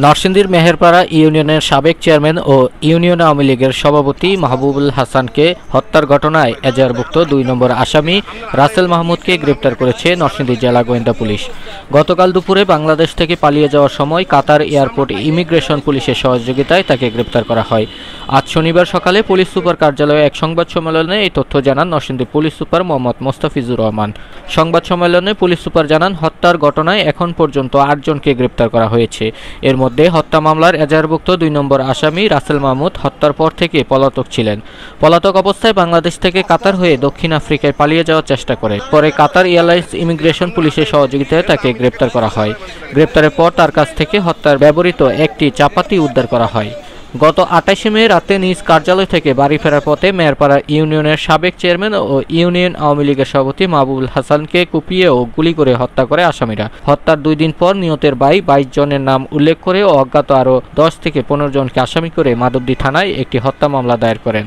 নরসিংদীর মেহেরপাড়া ইউনিয়নের সাবেক চেয়ারম্যান ও ইউনিয়ন আওয়ামী লীগের সভাপতি মাহবুবুল হাসানকে হত্যার ঘটনায় এজাহারভুক্ত ২ নম্বর আসামি রাসেল মাহমুদকে গ্রেপ্তার করেছে নরসিংদী জেলা গোয়েন্দা পুলিশ। গতকাল দুপুরে বাংলাদেশ থেকে পালিয়ে যাওয়ার সময় কাতার এয়ারপোর্ট ইমিগ্রেশন পুলিশের সহযোগিতায় তাকে গ্রেপ্তার করা হয়। আজ শনিবার সকালে পুলিশ সুপার কার্যালয়ে এক সংবাদ সম্মেলনে এই তথ্য জানান নরসিংদী পুলিশ সুপার মোহাম্মদ মোস্তাফিজুর রহমান। সংবাদ সম্মেলনে পুলিশ সুপার জানান, হত্যার ঘটনায় এখন পর্যন্ত ৮ জনকে গ্রেপ্তার করা হয়েছে। এর মধ্যে হত্যা মামলার এজাহারভুক্ত ২ নম্বর আসামি রাসেল মাহমুদ হত্যার পর থেকে পলাতক ছিলেন। পলাতক অবস্থায় বাংলাদেশ থেকে কাতার হয়ে দক্ষিণ আফ্রিকায় পালিয়ে যাওয়ার চেষ্টা করে। পরে কাতার এয়ারলাইন্স ইমিগ্রেশন পুলিশের সহযোগিতায় তাকে গ্রেপ্তার করা হয়। গ্রেপ্তারের পর তার কাছ থেকে হত্যার ব্যবহৃত একটি চাপাতি উদ্ধার করা হয়। গত ২৮ মে রাতে নিজ কার্যালয় থেকে বাড়ি ফেরার পথে মেহেরপাড়া ইউনিয়নের সাবেক চেয়ারম্যান ও ইউনিয়ন আওয়ামী লীগের সভাপতি মাহবুবুল হাসানকে কুপিয়ে ও গুলি করে হত্যা করে আসামিরা। হত্যার ২ দিন পর নিহতের ভাই ২২ জনের নাম উল্লেখ করে অজ্ঞাত আরও ১০ থেকে ১৫ জনকে আসামি করে মাধবদী থানায় একটি হত্যা মামলা দায়ের করেন।